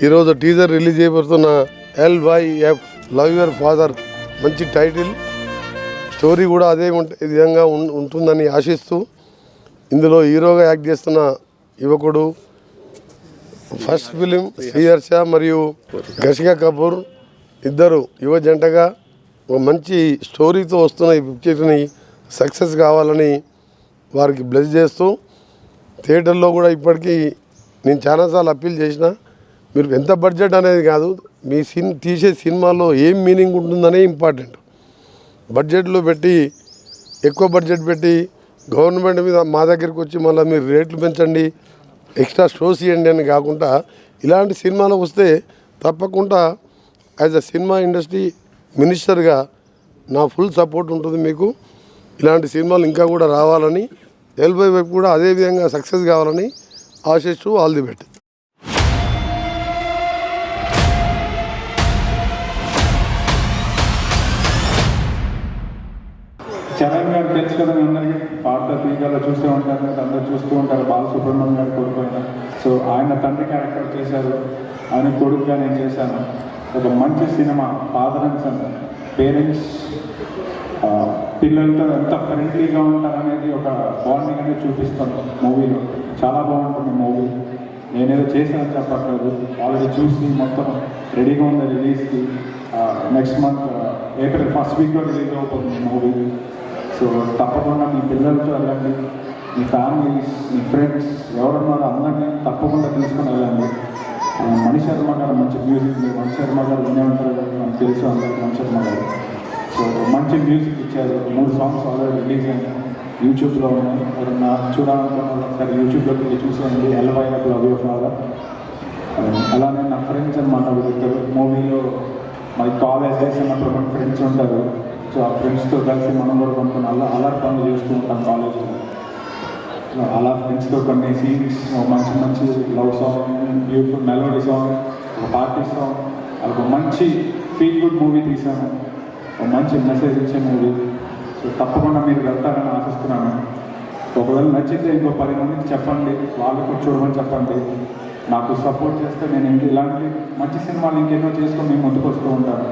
ఈరోజు teaser release చేయబడుతున్న LYF love your father మంచి టైటిల్, స్టోరీ కూడా అదే విధంగా ఉంటుందని ఆశిస్తూ ఇందులో హీరోగా యాక్ట్ చేస్తున్న యువకుడు ఫస్ట్ ఫిలిం శ్రీహర్ష మరియు ఘషికా కపూర్ ఇద్దరు యువ జంటగా ఒక మంచి స్టోరీతో వస్తున్న ఈ పిక్చర్ని సక్సెస్ కావాలని వారికి బ్లెస్ చేస్తూ థియేటర్లో కూడా ఇప్పటికీ నేను చాలాసార్లు అప్పీల్ చేసిన, మీరు ఎంత బడ్జెట్ అనేది కాదు, మీ తీసే సినిమాలో ఏం మీనింగ్ ఉంటుందనే ఇంపార్టెంట్. బడ్జెట్లో పెట్టి ఎక్కువ బడ్జెట్ పెట్టి గవర్నమెంట్ మీద మా దగ్గరికి వచ్చి మళ్ళీ మీరు రేట్లు పెంచండి, ఎక్స్ట్రా షోస్ ఇవ్వండి అని కాకుండా ఇలాంటి సినిమాలకు వస్తే తప్పకుండా యాజ్ అ సినిమా ఇండస్ట్రీ మినిస్టర్గా నా ఫుల్ సపోర్ట్ ఉంటుంది మీకు. ఇలాంటి సినిమాలు ఇంకా కూడా రావాలని, LYF కూడా అదే విధంగా సక్సెస్ కావాలని ఆశిస్తూ ఆల్ ది బెస్ట్. చరణ్ గారు తెలుసు కదా, అందరికీ పాట తీగలో చూస్తూ ఉంటారు, అందరూ చూస్తూ ఉంటారు. బాలసుబ్రహ్మణ్యం గారు కొడుకు అయినా, సో ఆయన తండ్రి క్యారెక్టర్ చేశారు, ఆయన కొడుకుగా నేను చేశాను. ఒక మంచి cinema, father and son, parents పిల్లలతో ఎంత ఫ్రెండ్లీగా ఉంటారనేది ఒక బాండింగ్ అనేది చూపిస్తాను మూవీలో. చాలా బాగుంటుంది మూవీ. నేనేదో చేశానని చెప్పట్లేదు, ఆల్రెడీ చూసి మొత్తం రెడీగా ఉంది రిలీజ్కి. నెక్స్ట్ మంత్ ఏప్రిల్ ఫస్ట్ వీక్లో రిలీజ్ అవుతుంది మూవీ. సో తప్పకుండా మీ పిల్లలతో వెళ్ళండి, మీ ఫ్యామిలీస్, మీ ఫ్రెండ్స్ ఎవరున్నారో అందరినీ తప్పకుండా తీసుకొని వెళ్ళండి. మణి శర్మ గారు మంచి మ్యూజిక్, మణి శర్మ గారు వినే ఉంటారు కదా, మనకు తెలుసు అందరికీ మణి శర్మ గారు. సో మంచి మ్యూజిక్ ఇచ్చారు. 3 సాంగ్స్ ఆల్రెడీ రిలీజ్ అయినాయి, యూట్యూబ్లో ఉన్నాయి. ఎవరన్నా చూడాలనుకున్న ఒకసారి యూట్యూబ్లోకి వెళ్ళి చూసేయండి. LYF love your father. అలానే నా ఫ్రెండ్స్ అనమాట ఇద్దరు మూవీలో. మరి కాలేజ్ చేసినప్పుడు మన ఫ్రెండ్స్ ఉంటారు, సో ఆ ఫ్రెండ్స్తో కలిసి మనం కూడా కొన్ని అలా పనులు చేస్తూ ఉంటాం కాలేజ్లో. అలా ఫ్రెండ్స్తో కొన్ని సీన్స్, మంచి మంచి love song, beautiful melody song, ఒక పార్టీ సాంగ్, ఒక మంచి ఫీల్ గుడ్ మూవీ తీశాను, ఒక మంచి మెసేజ్ ఇచ్చే మూవీ. సో తప్పకుండా మీరు వెళ్తారని ఆశిస్తున్నాను. ఒకవేళ నచ్చితే ఇంకో 10 మందికి చెప్పండి, వాళ్ళకు చూడమని చెప్పండి. నాకు సపోర్ట్ చేస్తే నేను ఇలాంటి మంచి సినిమాలు ఇంకెన్నో చేసుకొని మేము ముందుకు వస్తూ ఉంటాను.